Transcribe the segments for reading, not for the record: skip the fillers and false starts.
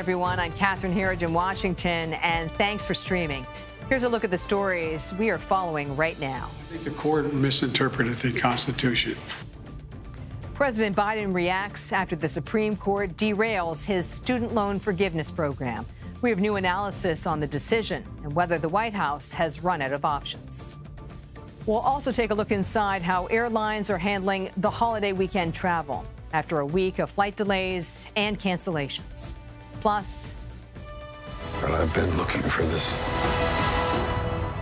everyone. I'm Catherine Herridge in Washington, and thanks for streaming. Here's a look at the stories we are following right now. I think the court misinterpreted the Constitution. President Biden reacts after the Supreme Court derails his student loan forgiveness program. We have new analysis on the decision and whether the White House has run out of options. We'll also take a look inside how airlines are handling the holiday weekend travel after a week of flight delays and cancellations. Plus, but I've been looking for this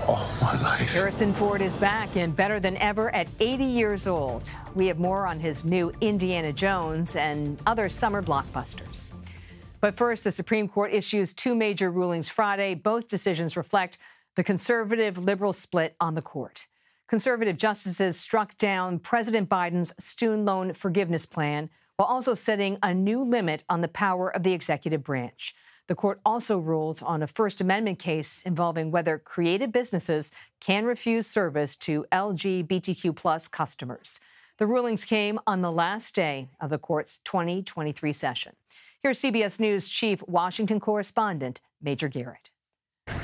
all my life. Harrison Ford is back and better than ever at 80 years old. We have more on his new Indiana Jones and other summer blockbusters. But first, the Supreme Court issues two major rulings Friday. Both decisions reflect the conservative-liberal split on the court. Conservative justices struck down President Biden's student loan forgiveness plan while also setting a new limit on the power of the executive branch. The court also ruled on a First Amendment case involving whether creative businesses can refuse service to LGBTQ+ customers. The rulings came on the last day of the court's 2023 session. Here's CBS News Chief Washington correspondent Major Garrett.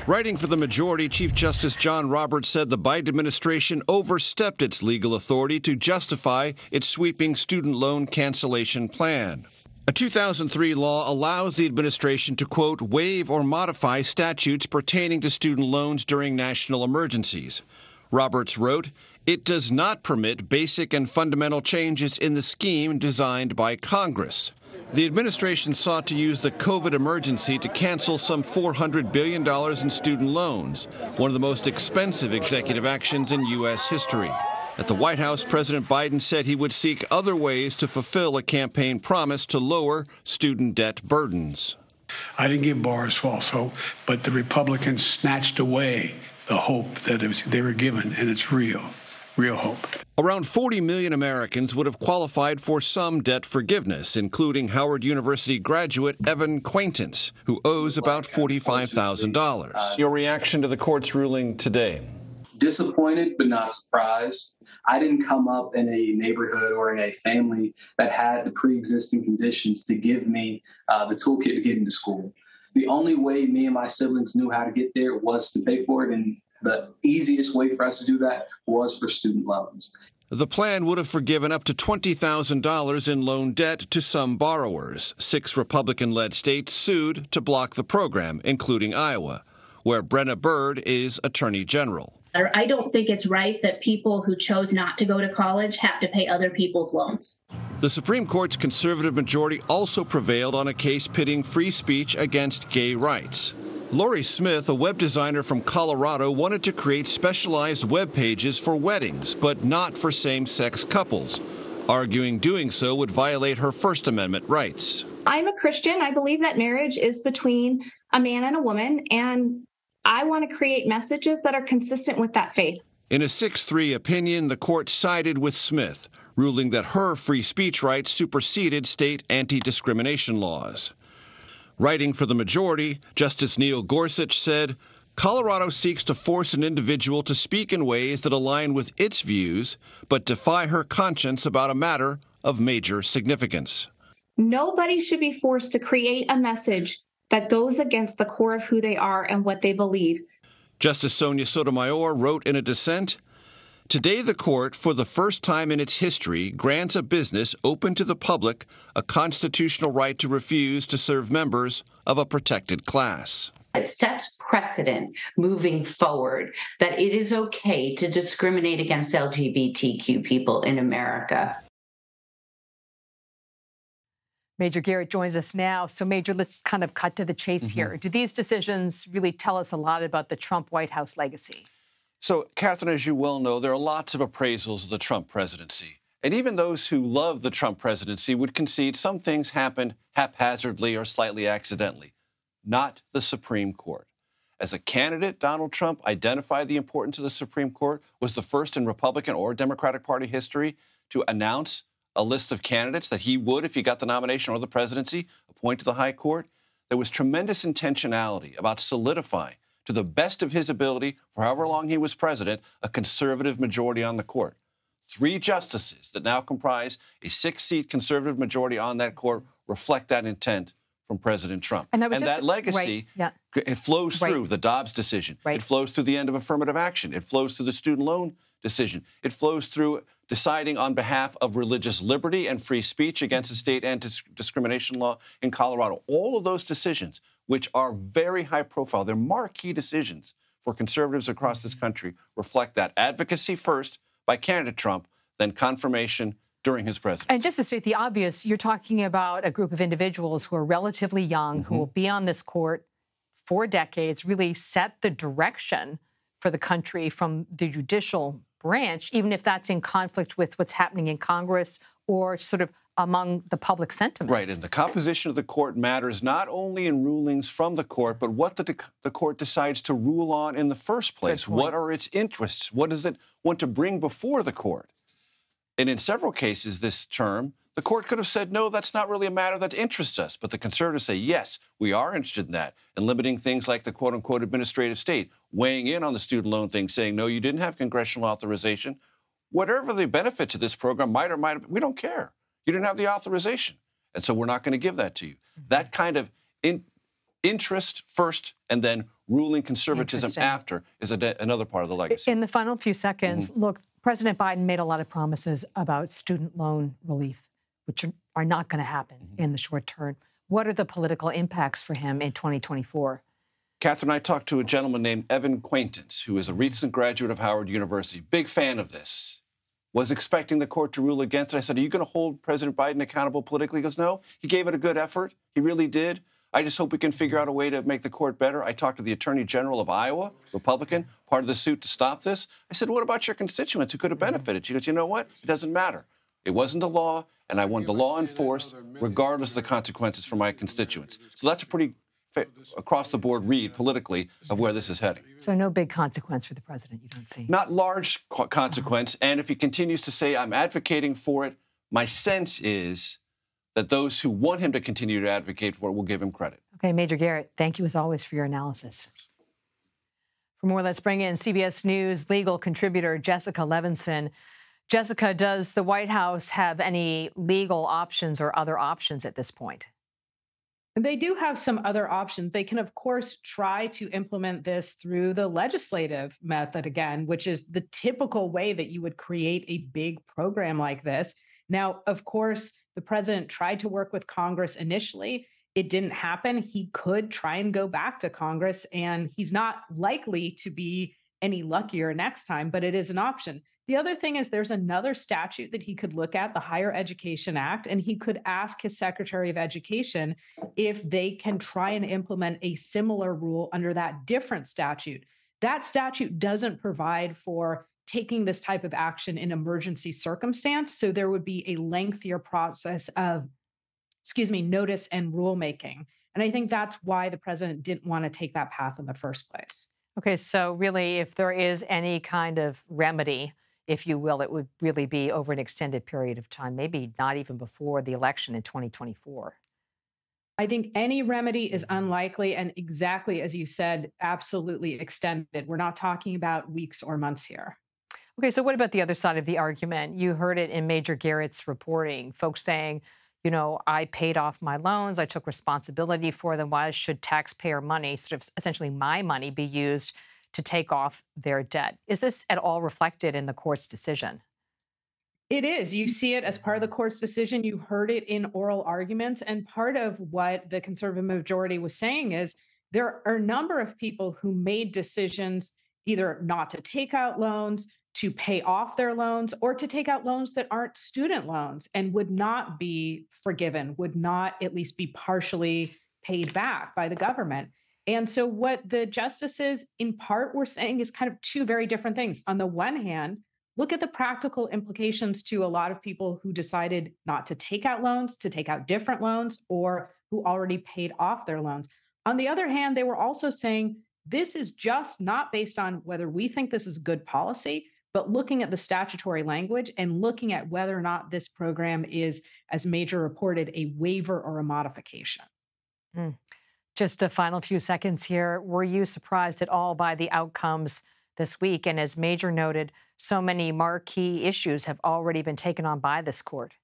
Writing for the majority, Chief Justice John Roberts said the Biden administration overstepped its legal authority to justify its sweeping student loan cancellation plan. A 2003 law allows the administration to, quote, waive or modify statutes pertaining to student loans during national emergencies. Roberts wrote, it does not permit basic and fundamental changes in the scheme designed by Congress. The administration sought to use the COVID emergency to cancel some $400 billion in student loans, one of the most expensive executive actions in U.S. history. At the White House, President Biden said he would seek other ways to fulfill a campaign promise to lower student debt burdens. I didn't give borrowers false hope, but the Republicans snatched away the hope that they were given, and it's real hope. Around 40 million Americans would have qualified for some debt forgiveness, including Howard University graduate Evan Quaintance, who owes about $45,000. Your reaction to the court's ruling today? Disappointed, but not surprised. I didn't come up in a neighborhood or in a family that had the pre-existing conditions to give me the toolkit to get into school. The only way me and my siblings knew how to get there was to pay for it, and the easiest way for us to do that was for student loans. The plan would have forgiven up to $20,000 in loan debt to some borrowers. 6 Republican-led states sued to block the program, including Iowa, where Brenna Bird is Attorney General. I don't think it's right that people who chose not to go to college have to pay other people's loans. The Supreme Court's conservative majority also prevailed on a case pitting free speech against gay rights. Lori Smith, a web designer from Colorado, wanted to create specialized web pages for weddings, but not for same-sex couples, arguing doing so would violate her First Amendment rights. I'm a Christian. I believe that marriage is between a man and a woman, and I want to create messages that are consistent with that faith. In a 6-3 opinion, the court sided with Smith, ruling that her free speech rights superseded state anti-discrimination laws. Writing for the majority, Justice Neil Gorsuch said, Colorado seeks to force an individual to speak in ways that align with its views, but defy her conscience about a matter of major significance. Nobody should be forced to create a message that goes against the core of who they are and what they believe. Justice Sonia Sotomayor wrote in a dissent, today the court, for the first time in its history, grants a business open to the public a constitutional right to refuse to serve members of a protected class. It sets precedent moving forward that it is okay to discriminate against LGBTQ people in America. Major Garrett joins us now. So, Major, let's kind of cut to the chase here. Do these decisions really tell us a lot about the Trump White House legacy? So, Catherine, as you well know, there are lots of appraisals of the Trump presidency. And even those who love the Trump presidency would concede some things happened haphazardly or slightly accidentally. Not the Supreme Court. As a candidate, Donald Trump identified the importance of the Supreme Court, was the first in Republican or Democratic Party history to announce a list of candidates that he would, if he got the nomination or the presidency, appoint to the high court. There was tremendous intentionality about solidifying, to the best of his ability, for however long he was president, a conservative majority on the court. 3 justices that now comprise a 6-seat conservative majority on that court reflect that intent from President Trump. And that legacy, it flows through the Dobbs decision. It flows through the end of affirmative action. It flows through the student loan decision. It flows through deciding on behalf of religious liberty and free speech against the state anti-discrimination law in Colorado. All of those decisions, which are very high profile, they're marquee decisions for conservatives across this country, reflect that advocacy first by candidate Trump, then confirmation during his presidency. And just to state the obvious, you're talking about a group of individuals who are relatively young, who will be on this court for decades, really set the direction for the country from the judicial branch, even if that's in conflict with what's happening in Congress or sort of among the public sentiment. Right, and the composition of the court matters not only in rulings from the court, but what the court decides to rule on in the first place. What are its interests? What does it want to bring before the court? And in several cases this term, the court could have said, no, that's not really a matter that interests us. But the conservatives say, yes, we are interested in that, and limiting things like the quote-unquote administrative state, weighing in on the student loan thing, saying, no, you didn't have congressional authorization. Whatever the benefits of this program might or might have, we don't care. You didn't have the authorization, and so we're not going to give that to you. That kind of interest first and then ruling conservatism after is another part of the legacy. In the final few seconds, look, President Biden made a lot of promises about student loan relief, which are not going to happen in the short term. What are the political impacts for him in 2024? Catherine and I talked to a gentleman named Evan Quaintance, who is a recent graduate of Howard University, big fan of this, was expecting the court to rule against it. I said, are you going to hold President Biden accountable politically? He goes, no, he gave it a good effort. He really did. I just hope we can figure out a way to make the court better. I talked to the Attorney General of Iowa, Republican, part of the suit to stop this. I said, what about your constituents who could have benefited? She goes, you know what? It doesn't matter. It wasn't the law, and I want the law enforced regardless of the consequences for my constituents. So that's a pretty across-the-board read politically of where this is heading. So no big consequence for the president, you don't see? Not large consequence, and if he continues to say, I'm advocating for it, my sense is that those who want him to continue to advocate for it will give him credit. Okay, Major Garrett, thank you as always for your analysis. For more, let's bring in CBS News legal contributor Jessica Levinson. Jessica, does the White House have any legal options or other options at this point? They do have some other options. They can, of course, try to implement this through the legislative method again, which is the typical way that you would create a big program like this. Now, of course, the president tried to work with Congress initially. It didn't happen. He could try and go back to Congress, and he's not likely to be any luckier next time, but it is an option. The other thing is there's another statute that he could look at, the Higher Education Act, and he could ask his Secretary of Education if they can try and implement a similar rule under that different statute. That statute doesn't provide for taking this type of action in emergency circumstance, so there would be a lengthier process of, notice and rulemaking. And I think that's why the president didn't want to take that path in the first place. Okay, so really, if there is any kind of remedy, if you will, it would really be over an extended period of time, maybe not even before the election in 2024. I think any remedy is unlikely, and exactly as you said, absolutely extended. We're not talking about weeks or months here. Okay, so what about the other side of the argument? You heard it in Major Garrett's reporting, folks saying, you know, I paid off my loans, I took responsibility for them. Why should taxpayer money, sort of essentially my money, be used to take off their debt? Is this at all reflected in the court's decision? It is. You see it as part of the court's decision. You heard it in oral arguments. And part of what the conservative majority was saying is there are a number of people who made decisions either not to take out loans, to pay off their loans, or to take out loans that aren't student loans and would not be forgiven, would not at least be partially paid back by the government. And so what the justices in part were saying is kind of two very different things. On the one hand, look at the practical implications to a lot of people who decided not to take out loans, to take out different loans, or who already paid off their loans. On the other hand, they were also saying this is just not based on whether we think this is good policy, but looking at the statutory language and looking at whether or not this program is, as Major reported, a waiver or a modification. Just a final few seconds here. Were you surprised at all by the outcomes this week? And as Major noted, so many marquee issues have already been taken on by this court.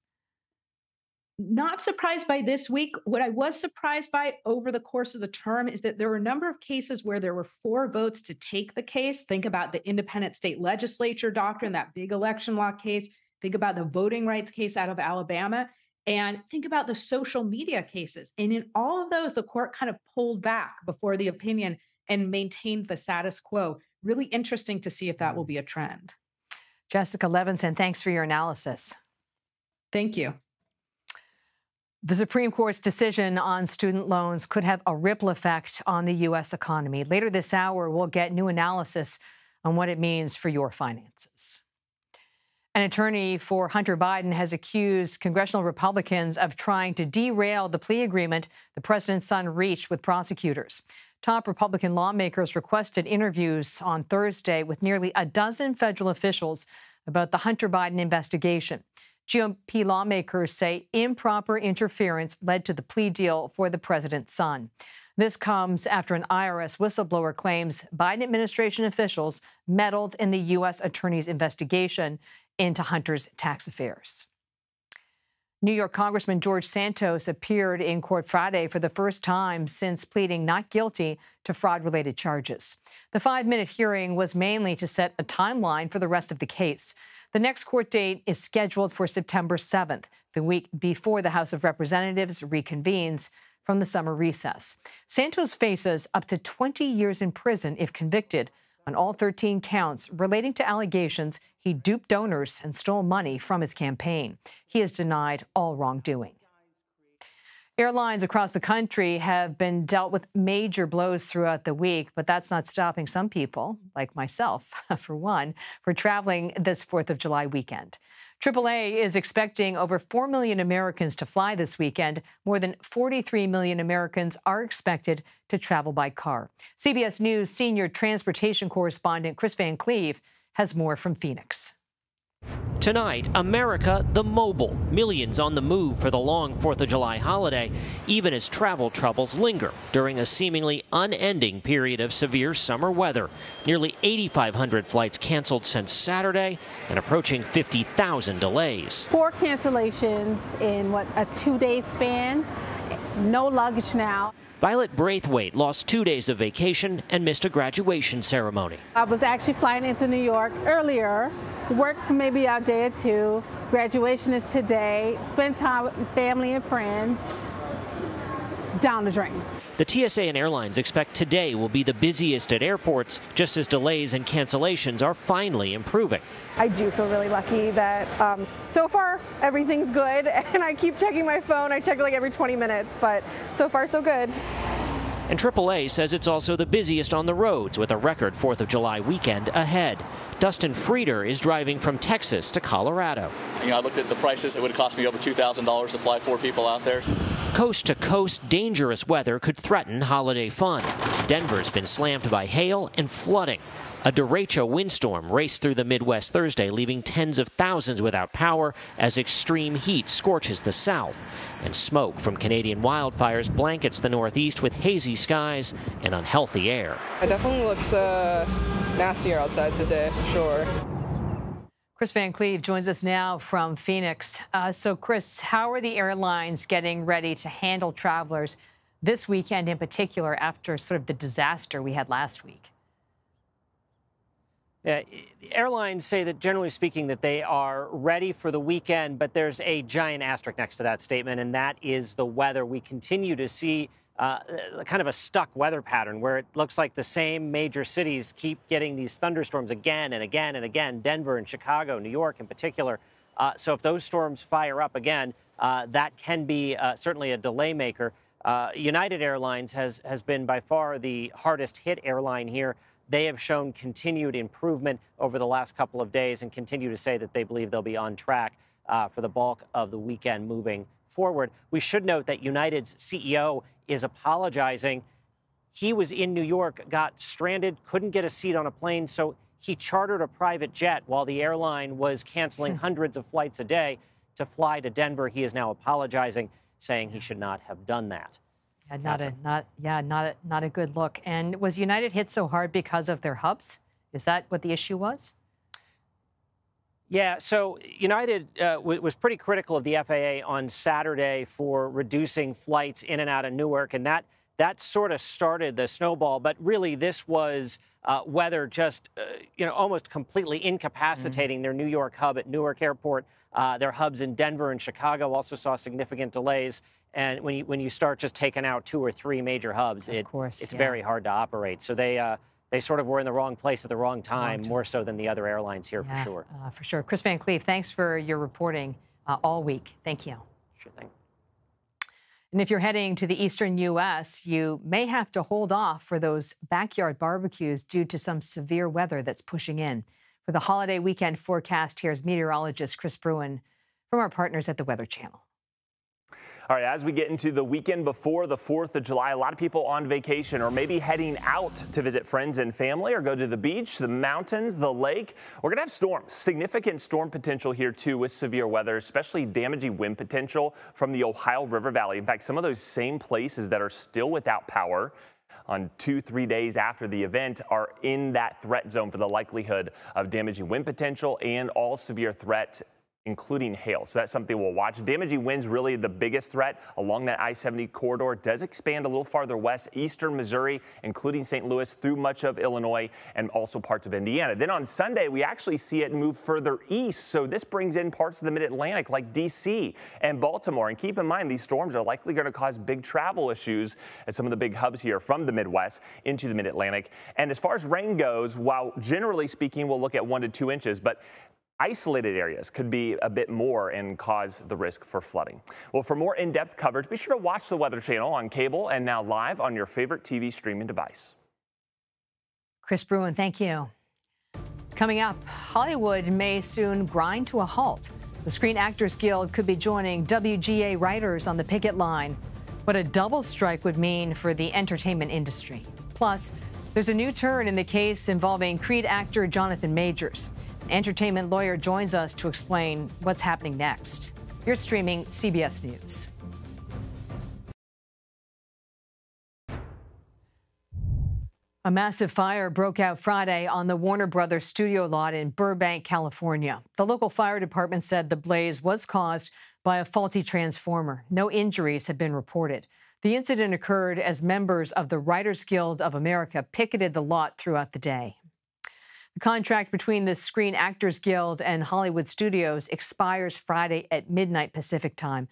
Not surprised by this week. What I was surprised by over the course of the term is that there were a number of cases where there were 4 votes to take the case. Think about the independent state legislature doctrine, that big election law case. Think about the voting rights case out of Alabama. And think about the social media cases. And in all of those, the court kind of pulled back before the opinion and maintained the status quo. Really interesting to see if that will be a trend. Jessica Levinson, thanks for your analysis. Thank you. The Supreme Court's decision on student loans could have a ripple effect on the U.S. economy. Later this hour, we'll get new analysis on what it means for your finances. An attorney for Hunter Biden has accused congressional Republicans of trying to derail the plea agreement the president's son reached with prosecutors. Top Republican lawmakers requested interviews on Thursday with nearly a dozen federal officials about the Hunter Biden investigation. GOP lawmakers say improper interference led to the plea deal for the president's son. This comes after an IRS whistleblower claims Biden administration officials meddled in the U.S. attorney's investigation into Hunter's tax affairs. New York Congressman George Santos appeared in court Friday for the first time since pleading not guilty to fraud-related charges. The 5-minute hearing was mainly to set a timeline for the rest of the case. The next court date is scheduled for September 7th, the week before the House of Representatives reconvenes from the summer recess. Santos faces up to 20 years in prison if convicted on all 13 counts relating to allegations he duped donors and stole money from his campaign. He has denied all wrongdoing. Airlines across the country have been dealt with major blows throughout the week, but that's not stopping some people, like myself, for one, for traveling this 4th of July weekend. AAA is expecting over 4 million Americans to fly this weekend. More than 43 million Americans are expected to travel by car. CBS News senior transportation correspondent Chris Van Cleve has more from Phoenix. Tonight, America the Mobile. Millions on the move for the long 4th of July holiday, even as travel troubles linger during a seemingly unending period of severe summer weather. Nearly 8,500 flights canceled since Saturday and approaching 50,000 delays. 4 cancellations in, a 2-day span. No luggage now. Violet Braithwaite lost 2 days of vacation and missed a graduation ceremony. I was actually flying into New York earlier, worked for maybe a day or 2. Graduation is today. Spend time with family and friends. Down the drain. The TSA and airlines expect today will be the busiest at airports, just as delays and cancellations are finally improving. I do feel really lucky that so far everything's good, and I keep checking my phone. I check like every 20 minutes, but so far so good. And AAA says it's also the busiest on the roads, with a record 4th of July weekend ahead. Dustin Frieder is driving from Texas to Colorado. I looked at the prices. It would cost me over $2,000 to fly 4 people out there. Coast to coast, dangerous weather could threaten holiday fun. Denver's been slammed by hail and flooding. A derecho windstorm raced through the Midwest Thursday, leaving tens of thousands without power as extreme heat scorches the south. And smoke from Canadian wildfires blankets the Northeast with hazy skies and unhealthy air. It definitely looks nastier outside today, for sure. Chris Van Cleve joins us now from Phoenix. So, Chris, how are the airlines getting ready to handle travelers this weekend in particular after sort of the disaster we had last week? Airlines say that, generally speaking, that they are ready for the weekend, but there's a giant asterisk next to that statement, and that is the weather. We continue to see kind of a stuck weather pattern where it looks like the same major cities keep getting these thunderstorms again and again and again, Denver and Chicago, New York in particular. So if those storms fire up again, that can be certainly a delay maker. United Airlines has been by far the hardest hit airline here. They have shown continued improvement over the last couple of days and continue to say that they believe they'll be on track for the bulk of the weekend moving forward. We should note that United's CEO is apologizing. He was in New York, got stranded, couldn't get a seat on a plane, so he chartered a private jet while the airline was canceling hundreds of flights a day to fly to Denver. He is now apologizing, saying he should not have done that. Not a good look. And was United hit so hard because of their hubs? Is that what the issue was? Yeah, so United was pretty critical of the FAA on Saturday for reducing flights in and out of Newark, and that sort of started the snowball. But really, this was weather just almost completely incapacitating their New York hub at Newark Airport. Their hubs in Denver and Chicago also saw significant delays. And when you start just taking out 2 or 3 major hubs, it's very hard to operate. So they sort of were in the wrong place at the wrong time, more so than the other airlines here, for sure. For sure. Chris Van Cleave, thanks for your reporting all week. Thank you. Sure thing. And if you're heading to the eastern U.S., you may have to hold off for those backyard barbecues due to some severe weather that's pushing in. For the holiday weekend forecast, here's meteorologist Chris Bruin from our partners at the Weather Channel. All right, as we get into the weekend before the 4th of July, a lot of people on vacation or maybe heading out to visit friends and family or go to the beach, the mountains, the lake. We're going to have storms, significant storm potential here too with severe weather, especially damaging wind potential from the Ohio River Valley. In fact, some of those same places that are still without power on 2-3 days after the event are in that threat zone for the likelihood of damaging wind potential and all severe threats, including hail. So that's something we'll watch. Damaging winds really the biggest threat along that I-70 corridor. Does expand a little farther west, eastern Missouri, including St. Louis, through much of Illinois and also parts of Indiana. Then on Sunday, we actually see it move further east. So this brings in parts of the mid-Atlantic like D.C. and Baltimore. And keep in mind, these storms are likely going to cause big travel issues at some of the big hubs here from the Midwest into the mid-Atlantic. And as far as rain goes, while generally speaking, we'll look at 1 to 2 inches, but isolated areas could be a bit more and cause the risk for flooding. Well, for more in-depth coverage, be sure to watch the Weather Channel on cable and now live on your favorite TV streaming device. Chris Bruin, thank you. Coming up, Hollywood may soon grind to a halt. The Screen Actors Guild could be joining WGA writers on the picket line. What a double strike would mean for the entertainment industry. Plus, there's a new turn in the case involving Creed actor Jonathan Majors. Entertainment lawyer joins us to explain what's happening next. You're streaming CBS News. A massive fire broke out Friday on the Warner Brothers studio lot in Burbank, California. The local fire department said the blaze was caused by a faulty transformer. No injuries have been reported. The incident occurred as members of the Writers Guild of America picketed the lot throughout the day. The contract between the Screen Actors Guild and Hollywood Studios expires Friday at midnight Pacific time.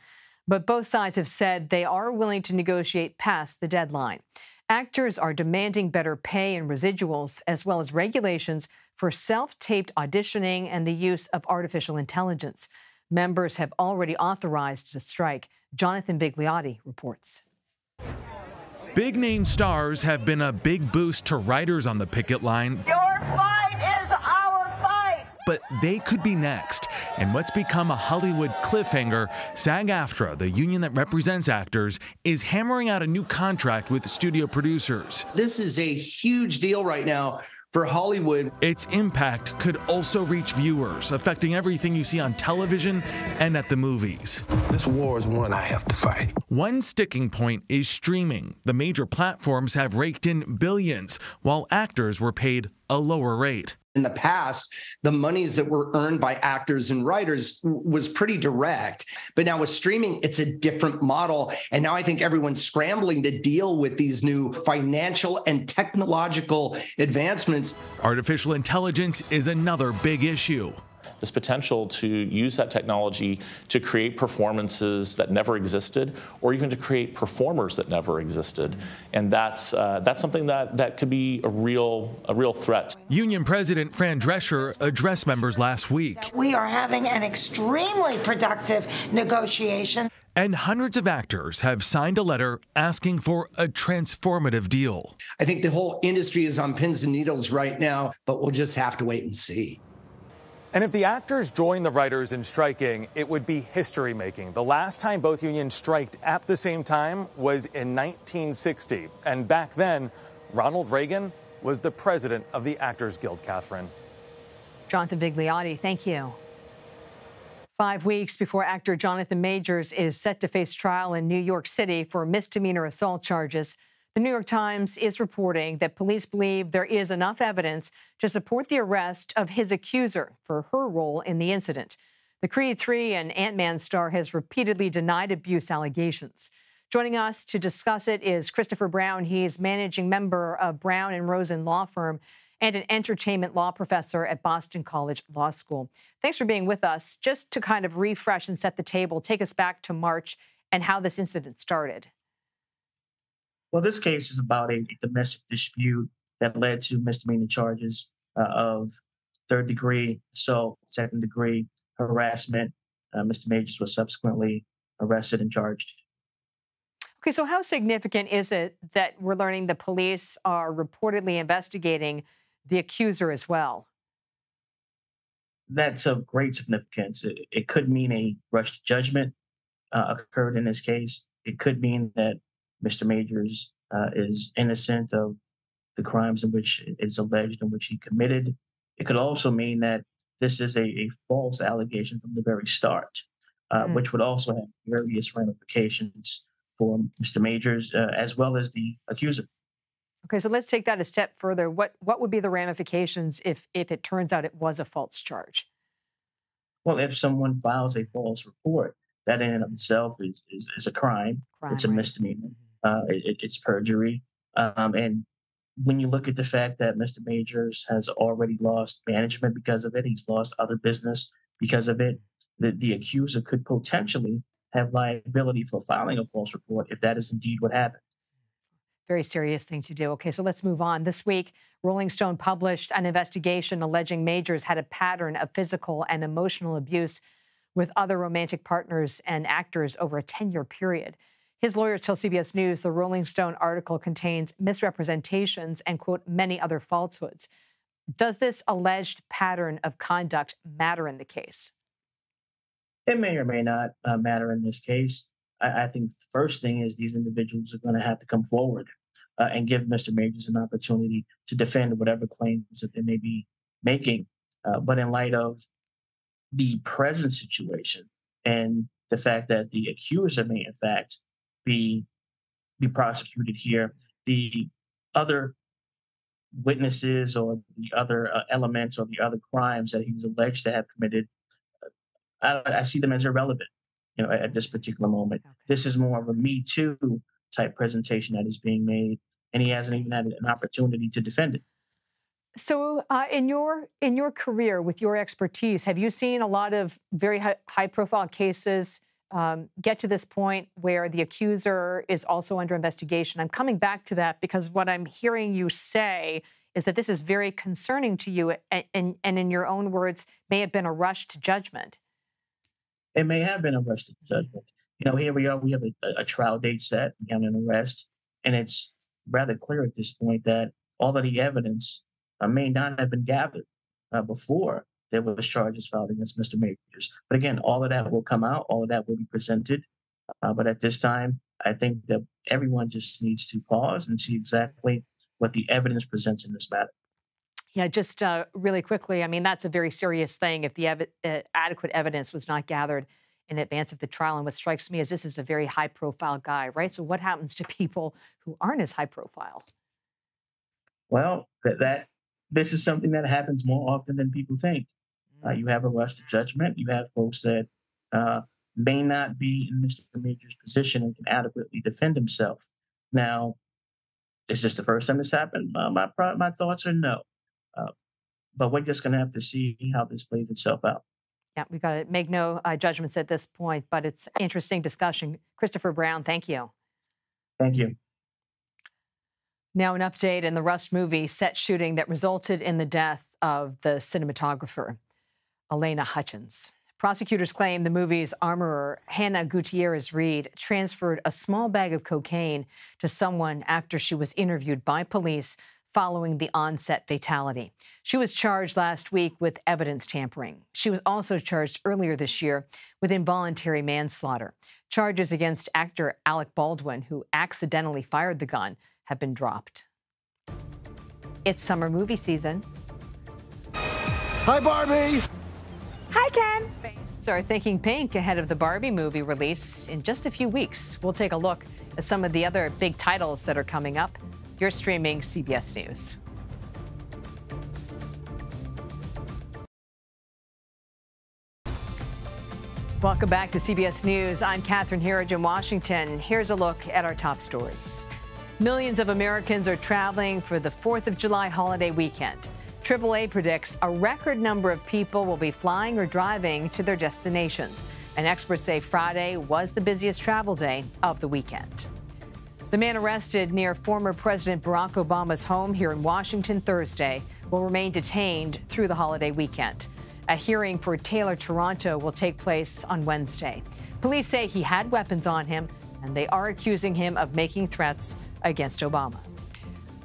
But both sides have said they are willing to negotiate past the deadline. Actors are demanding better pay and residuals, as well as regulations for self-taped auditioning and the use of artificial intelligence. Members have already authorized a strike. Jonathan Vigliotti reports. Big-name stars have been a big boost to writers on the picket line. Your fight is our fight! But they could be next. And what's become a Hollywood cliffhanger, SAG-AFTRA, the union that represents actors, is hammering out a new contract with studio producers. This is a huge deal right now for Hollywood. Its impact could also reach viewers, affecting everything you see on television and at the movies. This war is one I have to fight. One sticking point is streaming. The major platforms have raked in billions, while actors were paid a lower rate. In the past, the monies that were earned by actors and writers was pretty direct. But now with streaming, it's a different model. And now I think everyone's scrambling to deal with these new financial and technological advancements. Artificial intelligence is another big issue. This potential to use that technology to create performances that never existed, or even to create performers that never existed, and that's something that could be a real threat. Union President Fran Drescher addressed members last week. We are having an extremely productive negotiation. And hundreds of actors have signed a letter asking for a transformative deal. I think the whole industry is on pins and needles right now, but we'll just have to wait and see. And if the actors join the writers in striking, it would be history-making. The last time both unions striked at the same time was in 1960. And back then, Ronald Reagan was the president of the Actors Guild, Catherine. Jonathan Vigliotti, thank you. 5 weeks before actor Jonathan Majors is set to face trial in New York City for misdemeanor assault charges, The New York Times is reporting that police believe there is enough evidence to support the arrest of his accuser for her role in the incident. The Creed 3 and Ant-Man star has repeatedly denied abuse allegations. Joining us to discuss it is Christopher Brown. He's managing member of Brown and Rosen Law Firm and an entertainment law professor at Boston College Law School. Thanks for being with us. Just to kind of refresh and set the table, take us back to March and how this incident started. Well, this case is about a domestic dispute that led to misdemeanor charges of third-degree assault, second-degree harassment. Mr. Majors was subsequently arrested and charged. Okay, so how significant is it that we're learning the police are reportedly investigating the accuser as well? That's of great significance. It could mean a rush to judgment occurred in this case. It could mean that Mr. Majors is innocent of the crimes in which it is alleged in which he committed. It could also mean that this is a false allegation from the very start, which would also have various ramifications for Mr. Majors as well as the accuser. Okay, so let's take that a step further. What would be the ramifications if it turns out it was a false charge? Well, if someone files a false report, that in and of itself is a crime. It's a misdemeanor. It's perjury. And when you look at the fact that Mr. Majors has already lost management because of it, he's lost other business because of it, the accuser could potentially have liability for filing a false report if that is indeed what happened. Very serious thing to do. Okay, so let's move on. This week, Rolling Stone published an investigation alleging Majors had a pattern of physical and emotional abuse with other romantic partners and actors over a 10-year period. His lawyers tell CBS News the Rolling Stone article contains misrepresentations and, quote, many other falsehoods. Does this alleged pattern of conduct matter in the case? It may or may not matter in this case. I think the first thing is these individuals are going to have to come forward and give Mr. Majors an opportunity to defend whatever claims that they may be making. But in light of the present situation and the fact that the accuser may, in fact, be prosecuted here, the other witnesses or the other elements or the other crimes that he was alleged to have committed, I see them as irrelevant, at this particular moment. Okay. This is more of a Me Too type presentation that is being made, and he hasn't even had an opportunity to defend it. So in your career, with your expertise, have you seen a lot of very high-profile cases get to this point where the accuser is also under investigation? I'm coming back to that because what I'm hearing you say is that this is very concerning to you, and in your own words, may have been a rush to judgment. It may have been a rush to judgment. Here we are. We have a trial date set. We have an arrest. And it's rather clear at this point that all of the evidence may not have been gathered before there was charges filed against Mr. Majors. But again, all of that will come out. All of that will be presented. But at this time, I think that everyone just needs to pause and see exactly what the evidence presents in this matter. Yeah, just really quickly, I mean, that's a very serious thing if the adequate evidence was not gathered in advance of the trial. And what strikes me is this is a very high-profile guy, right? So what happens to people who aren't as high-profile? Well, this is something that happens more often than people think. You have a rush to judgment. You have folks that may not be in Mr. Majors' position and can adequately defend himself. Now, is this the first time this happened? My thoughts are no. But we're just going to have to see how this plays itself out. Yeah, we've got to make no judgments at this point, but it's interesting discussion. Christopher Brown, thank you. Thank you. Now an update in the Rust movie set shooting that resulted in the death of the cinematographer, Elena Hutchins. Prosecutors claim the movie's armorer, Hannah Gutierrez-Reed, transferred a small bag of cocaine to someone after she was interviewed by police following the on-set fatality. She was charged last week with evidence tampering. She was also charged earlier this year with involuntary manslaughter. Charges against actor Alec Baldwin, who accidentally fired the gun, have been dropped. It's summer movie season. Hi, Barbie. Hi, Ken. Kids are thinking pink ahead of the Barbie movie release in just a few weeks. We'll take a look at some of the other big titles that are coming up. You're streaming CBS News. Welcome back to CBS News. I'm Catherine Herridge in Washington. Here's a look at our top stories. Millions of Americans are traveling for the 4th of July holiday weekend. AAA predicts a record number of people will be flying or driving to their destinations. And experts say Friday was the busiest travel day of the weekend. The man arrested near former President Barack Obama's home here in Washington Thursday will remain detained through the holiday weekend. A hearing for Taylor Taranto will take place on Wednesday. Police say he had weapons on him, and they are accusing him of making threats against Obama.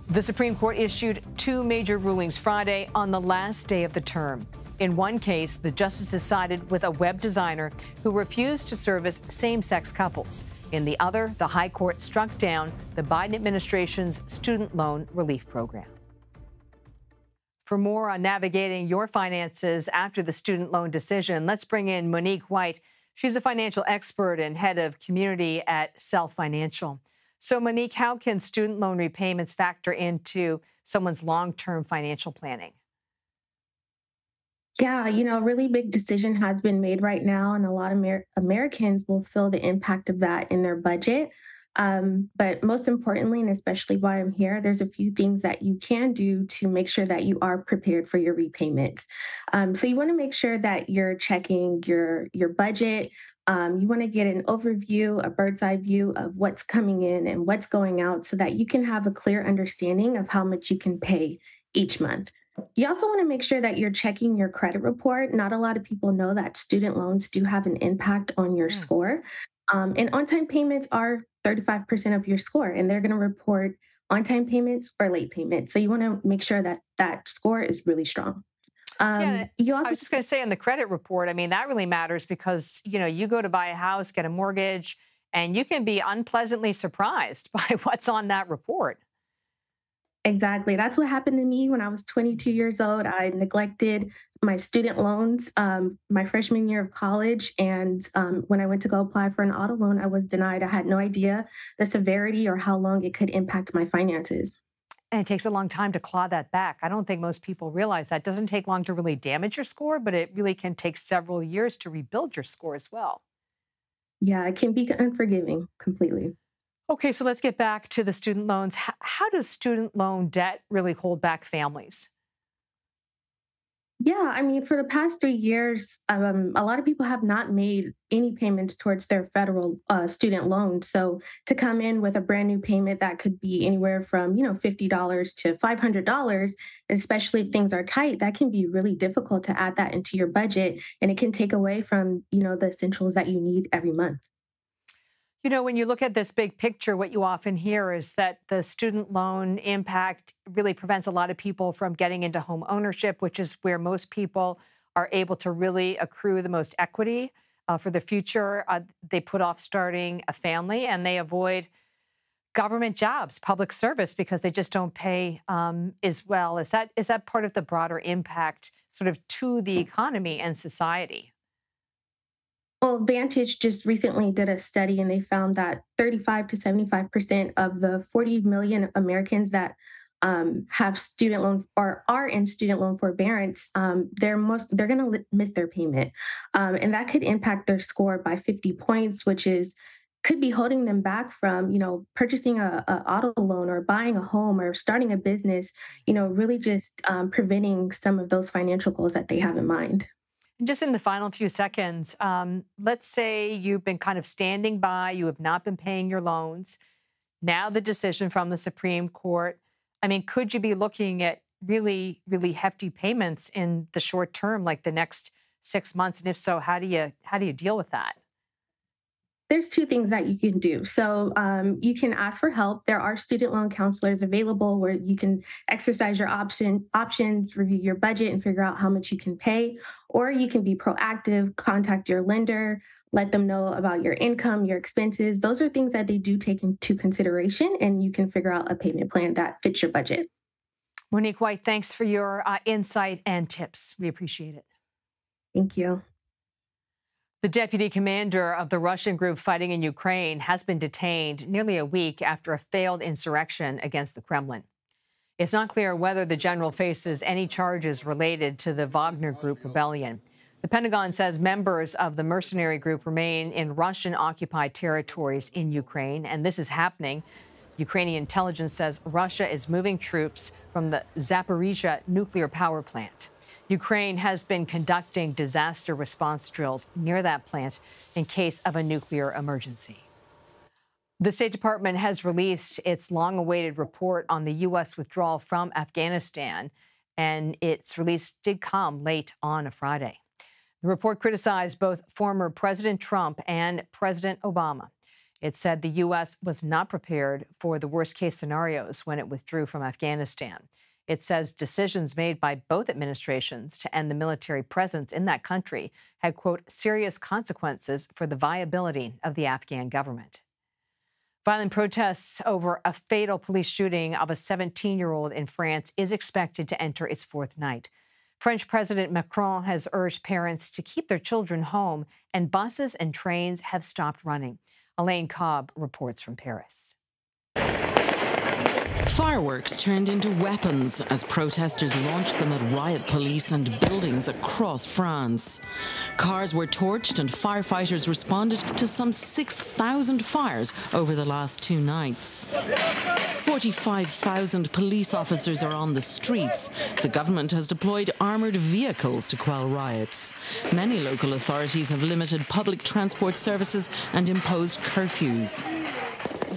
The Supreme Court issued two major rulings Friday on the last day of the term. In one case, the justices sided with a web designer who refused to service same-sex couples. In the other, the High Court struck down the Biden administration's student loan relief program. For more on navigating your finances after the student loan decision, let's bring in Monique White. She's a financial expert and head of community at Self Financial. So, Monique, how can student loan repayments factor into someone's long-term financial planning? Yeah, a really big decision has been made right now, and a lot of Americans will feel the impact of that in their budget. But most importantly, and especially why I'm here, there's a few things that you can do to make sure that you are prepared for your repayments. So you want to make sure that you're checking your budget. You want to get an overview, a bird's eye view of what's coming in and what's going out so that you can have a clear understanding of how much you can pay each month. You also want to make sure that you're checking your credit report. Not a lot of people know that student loans do have an impact on your score. And on-time payments are 35% of your score, and they're going to report on-time payments or late payments. So you want to make sure that that score is really strong. I was just going to say on the credit report, I mean, that really matters because, you go to buy a house, get a mortgage, and you can be unpleasantly surprised by what's on that report. Exactly. That's what happened to me when I was 22 years old. I neglected my student loans my freshman year of college. And when I went to go apply for an auto loan, I was denied. I had no idea the severity or how long it could impact my finances. And it takes a long time to claw that back. I don't think most people realize that. It doesn't take long to really damage your score, but it really can take several years to rebuild your score as well. Yeah, it can be unforgiving completely. Okay, so let's get back to the student loans. How does student loan debt really hold back families? Yeah, I mean, for the past 3 years, a lot of people have not made any payments towards their federal student loan. So to come in with a brand new payment that could be anywhere from, $50 to $500, especially if things are tight, that can be really difficult to add that into your budget. And it can take away from, the essentials that you need every month. When you look at this big picture, what you often hear is that the student loan impact really prevents a lot of people from getting into home ownership, which is where most people are able to really accrue the most equity for the future. They put off starting a family and they avoid government jobs, public service, because they just don't pay as well. Is that part of the broader impact sort of to the economy and society? Well, Vantage just recently did a study and they found that 35 to 75% of the 40 million Americans that have student loan or are in student loan forbearance, they're going to miss their payment. And that could impact their score by 50 points, which could be holding them back from, purchasing a auto loan or buying a home or starting a business, really just preventing some of those financial goals that they have in mind. Just in the final few seconds, let's say you've been kind of standing by, you have not been paying your loans. Now the decision from the Supreme Court, I mean, could you be looking at really, really hefty payments in the short term, like the next 6 months? And if so, how do you deal with that? There's two things that you can do. So you can ask for help. There are student loan counselors available where you can exercise your options, review your budget, and figure out how much you can pay. Or you can be proactive, contact your lender, let them know about your income, your expenses. Those are things that they do take into consideration, and you can figure out a payment plan that fits your budget. Monique White, thanks for your insight and tips. We appreciate it. Thank you. The deputy commander of the Russian group fighting in Ukraine has been detained nearly a week after a failed insurrection against the Kremlin. It's not clear whether the general faces any charges related to the Wagner Group rebellion. The Pentagon says members of the mercenary group remain in Russian-occupied territories in Ukraine, and this is happening. Ukrainian intelligence says Russia is moving troops from the Zaporizhzhia nuclear power plant. Ukraine has been conducting disaster response drills near that plant in case of a nuclear emergency. The State Department has released its long-awaited report on the U.S. withdrawal from Afghanistan, and its release did come late on a Friday. The report criticized both former President Trump and President Obama. It said the U.S. was not prepared for the worst-case scenarios when it withdrew from Afghanistan. It says decisions made by both administrations to end the military presence in that country had, quote, serious consequences for the viability of the Afghan government. Violent protests over a fatal police shooting of a 17-year-old in France is expected to enter its fourth night. French President Macron has urged parents to keep their children home, and buses and trains have stopped running. Elaine Cobb reports from Paris. Fireworks turned into weapons as protesters launched them at riot police and buildings across France. Cars were torched and firefighters responded to some 6,000 fires over the last 2 nights. 45,000 police officers are on the streets. The government has deployed armoured vehicles to quell riots. Many local authorities have limited public transport services and imposed curfews.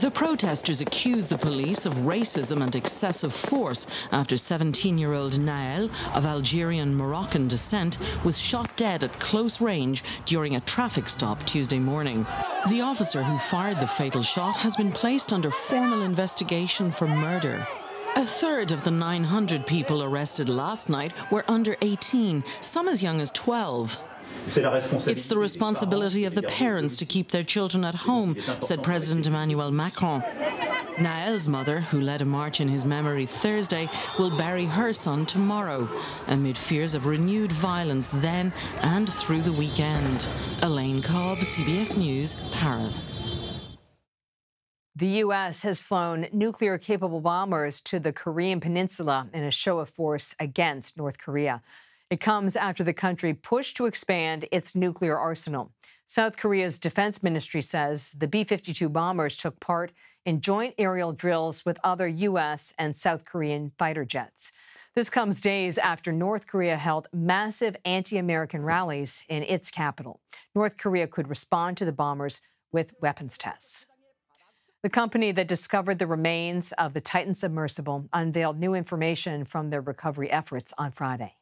The protesters accuse the police of racism and excessive force after 17-year-old Nael, of Algerian-Moroccan descent, was shot dead at close range during a traffic stop Tuesday morning. The officer who fired the fatal shot has been placed under formal investigation for murder. A third of the 900 people arrested last night were under 18, some as young as 12. It's the responsibility of the parents to keep their children at home, said President Emmanuel Macron. Nael's mother, who led a march in his memory Thursday, will bury her son tomorrow, amid fears of renewed violence then and through the weekend. Elaine Cobb, CBS News, Paris. The U.S. has flown nuclear-capable bombers to the Korean Peninsula in a show of force against North Korea. It comes after the country pushed to expand its nuclear arsenal. South Korea's defense ministry says the B-52 bombers took part in joint aerial drills with other U.S. and South Korean fighter jets. This comes days after North Korea held massive anti-American rallies in its capital. North Korea could respond to the bombers with weapons tests. The company that discovered the remains of the Titan submersible unveiled new information from their recovery efforts on Friday.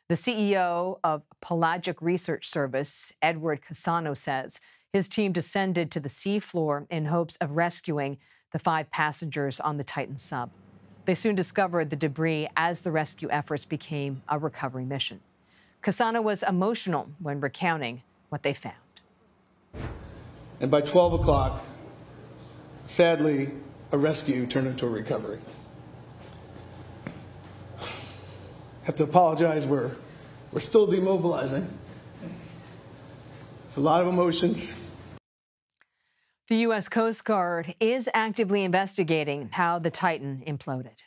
The CEO of Pelagic Research Service, Edward Cassano, says his team descended to the seafloor in hopes of rescuing the 5 passengers on the Titan sub. They soon discovered the debris as the rescue efforts became a recovery mission. Cassano was emotional when recounting what they found. And by 12 o'clock, sadly, a rescue turned into a recovery. Have to apologize, we're still demobilizing. It's a lot of emotions. The U.S. Coast Guard is actively investigating how the Titan imploded.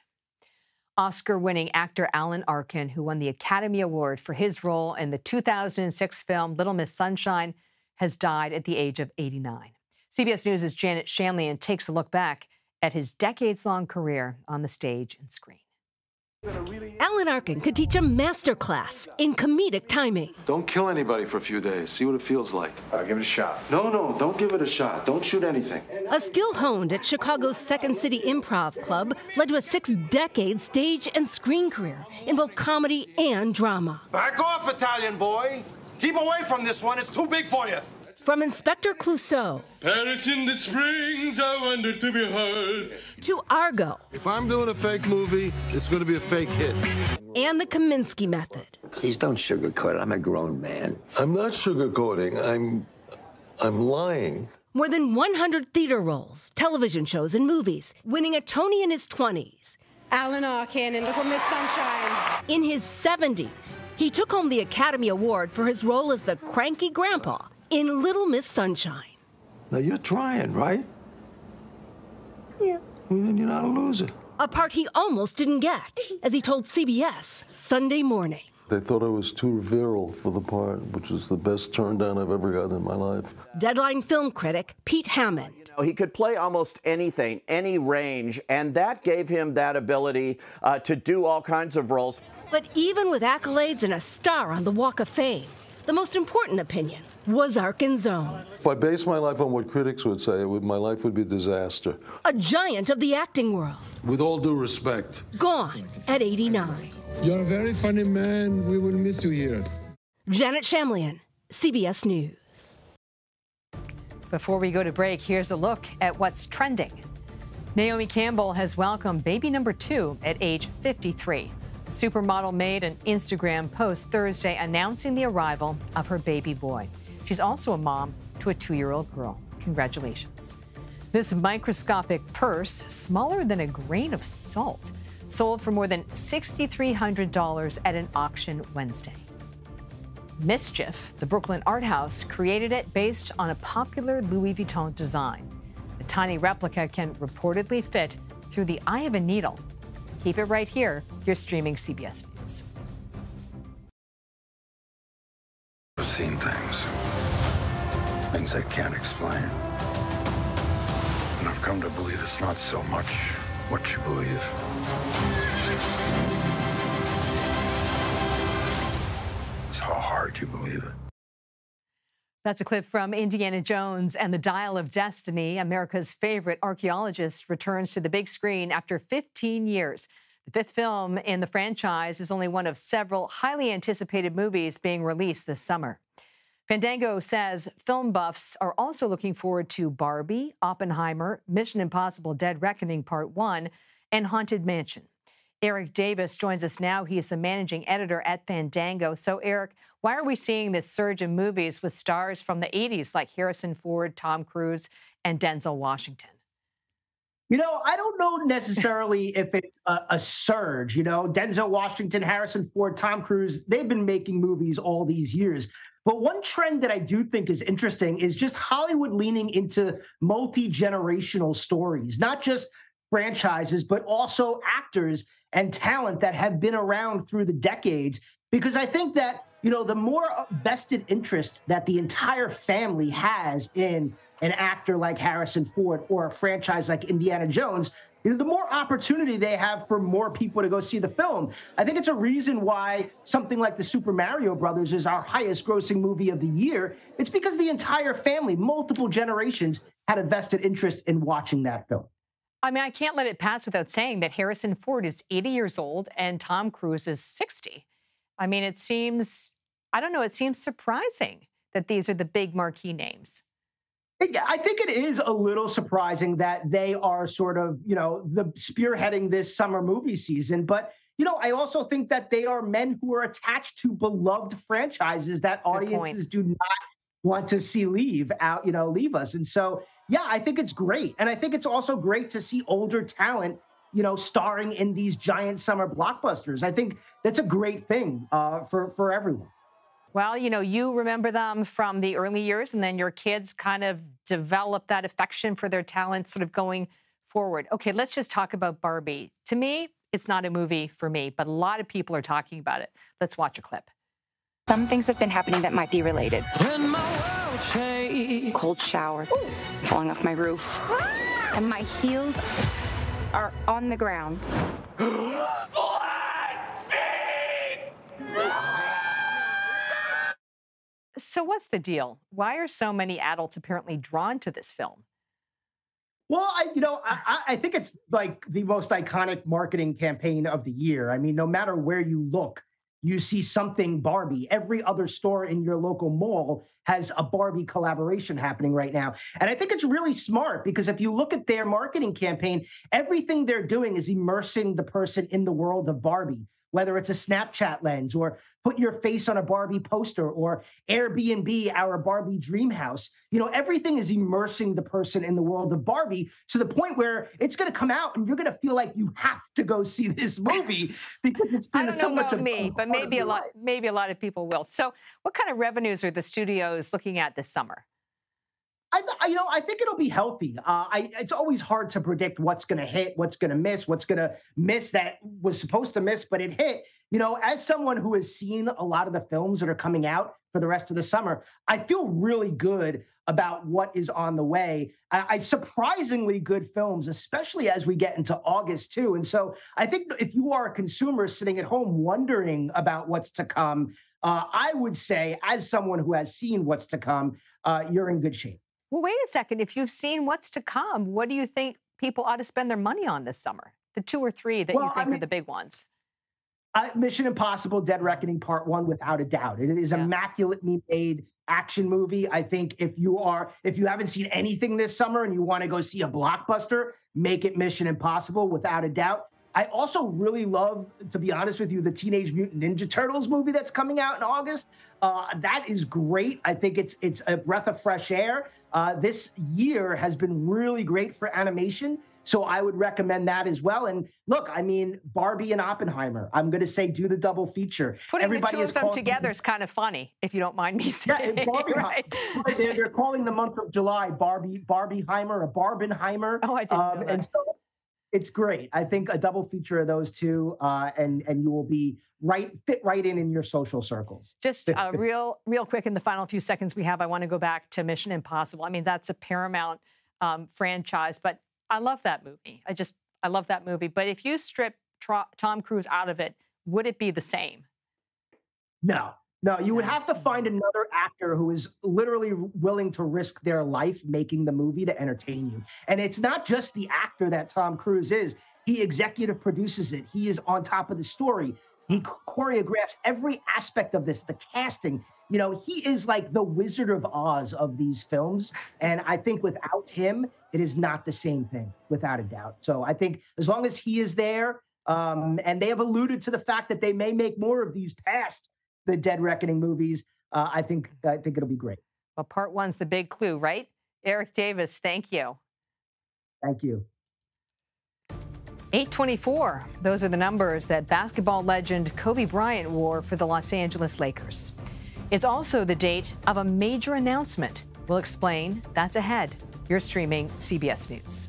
Oscar-winning actor Alan Arkin, who won the Academy Award for his role in the 2006 film Little Miss Sunshine, has died at the age of 89. CBS News' Janet Shanlian takes a look back at his decades-long career on the stage and screen. Alan Arkin could teach a masterclass in comedic timing. Don't kill anybody for a few days. See what it feels like. I'll give it a shot. No, don't give it a shot. Don't shoot anything. A skill honed at Chicago's Second City Improv Club led to a 6-decade stage and screen career in both comedy and drama. Back off, Italian boy. Keep away from this one. It's too big for you. From Inspector Clouseau Paris in the springs, I wonder to behold. To Argo. If I'm doing a fake movie, it's going to be a fake hit. And the Kaminsky Method. Please don't sugarcoat it. I'm a grown man. I'm not sugarcoating. I'm lying. More than 100 theater roles, television shows, and movies, winning a Tony in his 20s. Alan Arkin in Little Miss Sunshine. In his 70s, he took home the Academy Award for his role as the cranky grandpa in Little Miss Sunshine. Now you're trying, right? Yeah. Well, then you're not a loser. A part he almost didn't get, as he told CBS Sunday morning. They thought I was too virile for the part, which is the best turn down I've ever gotten in my life. Deadline film critic Pete Hammond. He could play almost anything, any range, and that gave him that ability to do all kinds of roles. But even with accolades and a star on the Walk of Fame, the most important opinion was Arkin's own. If I based my life on what critics would say, my life would be a disaster. A giant of the acting world. With all due respect. Gone at 89. You're a very funny man. We will miss you here. Janet Shamlian, CBS News. Before we go to break, here's a look at what's trending. Naomi Campbell has welcomed baby number 2 at age 53. Supermodel made an Instagram post Thursday announcing the arrival of her baby boy. She's also a mom to a 2-year-old girl. Congratulations. This microscopic purse, smaller than a grain of salt, sold for more than $6,300 at an auction Wednesday. Mischief, the Brooklyn art house, created it based on a popular Louis Vuitton design. The tiny replica can reportedly fit through the eye of a needle. Keep it right here. You're streaming CBS News. I've seen things I can't explain. And I've come to believe it's not so much what you believe. It's how hard you believe it. That's a clip from Indiana Jones and the Dial of Destiny. America's favorite archaeologist returns to the big screen after 15 years. The 5th film in the franchise is only one of several highly anticipated movies being released this summer. Fandango says film buffs are also looking forward to Barbie, Oppenheimer, Mission Impossible: Dead Reckoning Part 1, and Haunted Mansion. Eric Davis joins us now. He is the managing editor at Fandango. So, Eric, why are we seeing this surge in movies with stars from the 80s like Harrison Ford, Tom Cruise, and Denzel Washington? You know, I don't know necessarily if it's a surge. You know, Denzel Washington, Harrison Ford, Tom Cruise, they've been making movies all these years. But one trend that I do think is interesting is just Hollywood leaning into multi-generational stories, not just franchises, but also actors and talent that have been around through the decades. Because I think that, you know, the more vested interest that the entire family has in an actor like Harrison Ford or a franchise like Indiana Jones, you know, the more opportunity they have for more people to go see the film. I think it's a reason why something like the Super Mario Brothers is our highest grossing movie of the year. It's because the entire family, multiple generations, had a vested interest in watching that film. I mean, I can't let it pass without saying that Harrison Ford is 80 years old and Tom Cruise is 60. I mean, it seems, I don't know, it seems surprising that these are the big marquee names. I think it is a little surprising that they are sort of, you know, the spearheading this summer movie season. But, you know, I also think that they are men who are attached to beloved franchises that audiences do not want to see leave us. And so, yeah, I think it's great. And I think it's also great to see older talent, you know, starring in these giant summer blockbusters. I think that's a great thing for everyone. Well, you know, you remember them from the early years, and then your kids kind of develop that affection for their talent sort of going forward. Okay, let's just talk about Barbie. To me, it's not a movie for me, but a lot of people are talking about it. Let's watch a clip. Some things have been happening that might be related. Cold shower, falling off my roof, and my heels are on the ground. So what's the deal? Why are so many adults apparently drawn to this film? Well, I think it's like the most iconic marketing campaign of the year. I mean, no matter where you look, you see something Barbie. Every other store in your local mall has a Barbie collaboration happening right now. And I think it's really smart because if you look at their marketing campaign, everything they're doing is immersing the person in the world of Barbie. whether it's a Snapchat lens or put your face on a Barbie poster or Airbnb, our Barbie dream house. You know, everything is immersing the person in the world of Barbie to the point where it's going to come out and you're going to feel like you have to go see this movie because it's been so much of me, but maybe a lot of people will. So what kind of revenues are the studios looking at this summer? I think it'll be healthy. It's always hard to predict what's going to hit, what's going to miss that was supposed to miss, but it hit. You know, as someone who has seen a lot of the films that are coming out for the rest of the summer, I feel really good about what is on the way. Surprisingly good films, especially as we get into August too. And so I think if you are a consumer sitting at home wondering about what's to come, I would say, as someone who has seen what's to come, you're in good shape. Well, wait a second. If you've seen what's to come, what do you think people ought to spend their money on this summer? The 2 or 3 that you think are the big ones. Mission Impossible: Dead Reckoning Part 1, without a doubt. It is immaculately made action movie. I think if you haven't seen anything this summer and you want to go see a blockbuster, make it Mission Impossible, without a doubt. I also really love, to be honest with you, the Teenage Mutant Ninja Turtles movie that's coming out in August. That is great. I think it's a breath of fresh air. This year has been really great for animation, so I would recommend that as well. And look, I mean, Barbie and Oppenheimer, I'm going to say do the double feature. Putting the two of them together is kind of funny, if you don't mind me saying. Yeah, right? They're calling the month of July Barbieheimer, a Barbenheimer. Oh, I didn't know that. And so it's great. I think a double feature of those two, and you will be fit right in your social circles. Just real quick in the final few seconds we have, I want to go back to Mission Impossible. I mean, that's a Paramount franchise, but I love that movie. I love that movie. But if you strip Tom Cruise out of it, would it be the same? No, you would have to find another actor who is literally willing to risk their life making the movie to entertain you. And it's not just the actor that Tom Cruise is. He executive produces it. He is on top of the story. He choreographs every aspect of this, the casting. You know, he is like the Wizard of Oz of these films. And I think without him, it is not the same thing, without a doubt. So I think as long as he is there, and they have alluded to the fact that they may make more of these past the Dead Reckoning movies, I think it'll be great. Well, part 1's the big clue, right? Eric Davis, thank you. Thank you. 824. Those are the numbers that basketball legend Kobe Bryant wore for the Los Angeles Lakers. It's also the date of a major announcement. We'll explain. That's ahead. You're streaming CBS News.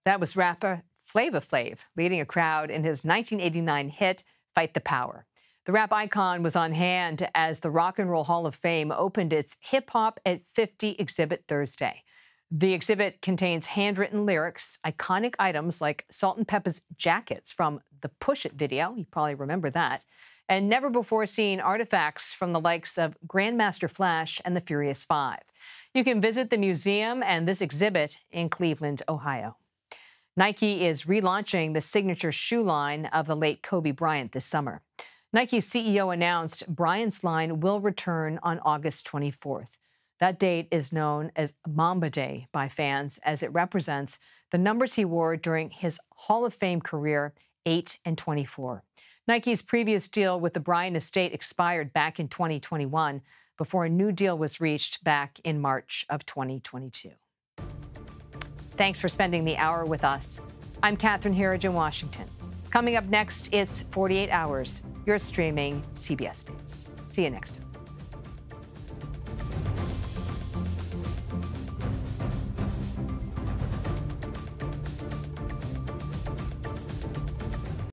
That was rapper Flavor Flav leading a crowd in his 1989 hit, Fight the Power. The rap icon was on hand as the Rock and Roll Hall of Fame opened its Hip Hop at 50 exhibit Thursday. The exhibit contains handwritten lyrics, iconic items like Salt-N-Pepa's jackets from the Push It video, you probably remember that, and never-before-seen artifacts from the likes of Grandmaster Flash and the Furious Five. You can visit the museum and this exhibit in Cleveland, Ohio. Nike is relaunching the signature shoe line of the late Kobe Bryant this summer. Nike's CEO announced Bryant's line will return on August 24th. That date is known as Mamba Day by fans as it represents the numbers he wore during his Hall of Fame career, 8 and 24. Nike's previous deal with the Bryant estate expired back in 2021 before a new deal was reached back in March of 2022. Thanks for spending the hour with us. I'm Catherine Herridge in Washington. Coming up next, it's 48 Hours. You're streaming CBS News. See you next time.